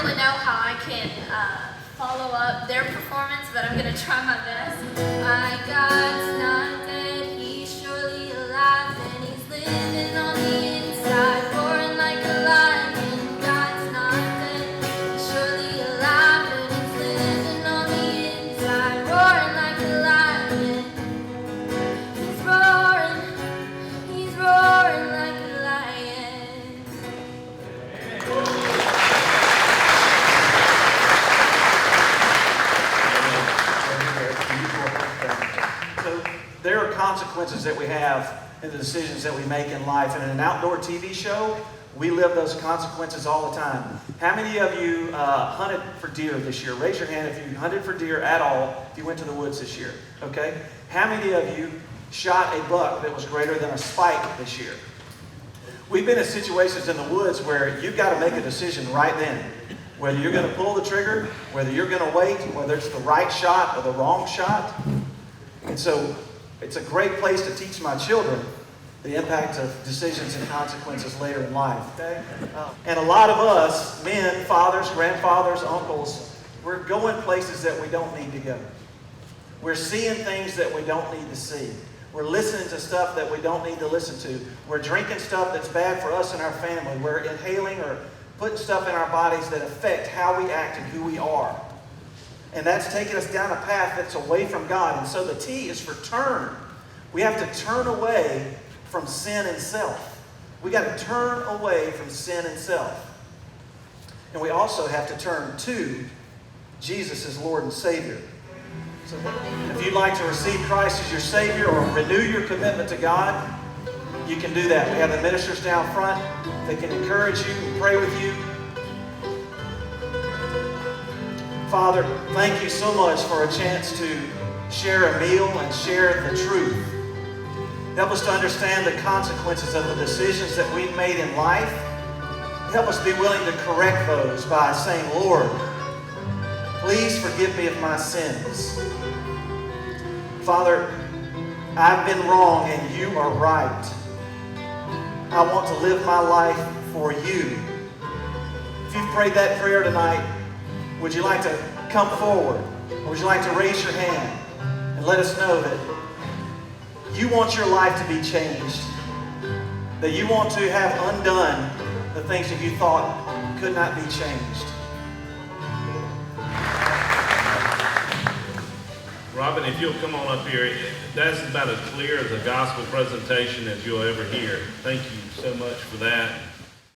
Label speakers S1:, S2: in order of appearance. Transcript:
S1: really know how I can follow up their performance, but I'm going to try my best. My God's not dead, he's surely alive, and he's living on the inside, roaring like a lion. God's not dead, he's surely alive, and he's living on the inside, roaring like a lion. He's roaring like a lion.
S2: So there are consequences that we have in the decisions that we make in life. And in an outdoor TV show, we live those consequences all the time. How many of you hunted for deer this year? Raise your hand if you hunted for deer at all, if you went to the woods this year. Okay? How many of you shot a buck that was greater than a spike this year? We've been in situations in the woods where you've got to make a decision right then. Whether you're going to pull the trigger, whether you're going to wait, whether it's the right shot or the wrong shot. And so it's a great place to teach my children the impact of decisions and consequences later in life. Okay? And a lot of us, men, fathers, grandfathers, uncles, we're going places that we don't need to go. We're seeing things that we don't need to see. We're listening to stuff that we don't need to listen to. We're drinking stuff that's bad for us and our family. We're inhaling or putting stuff in our bodies that affect how we act and who we are. And that's taking us down a path that's away from God. And so the T is for turn. We have to turn away from sin and self. We got to turn away from sin and self. And we also have to turn to Jesus as Lord and Savior. So if you'd like to receive Christ as your Savior or renew your commitment to God, you can do that. We have the ministers down front. They can encourage you and pray with you. Father, thank you so much for a chance to share a meal and share the truth. Help us to understand the consequences of the decisions that we've made in life. Help us be willing to correct those by saying, Lord, please forgive me of my sins. Father, I've been wrong and you are right. I want to live my life for you. If you've prayed that prayer tonight, would you like to come forward? Or would you like to raise your hand and let us know that you want your life to be changed? That you want to have undone the things that you thought could not be changed?
S3: Robin, if you'll come on up here, that's about as clear as a gospel presentation as you'll ever hear. Thank you so much for that.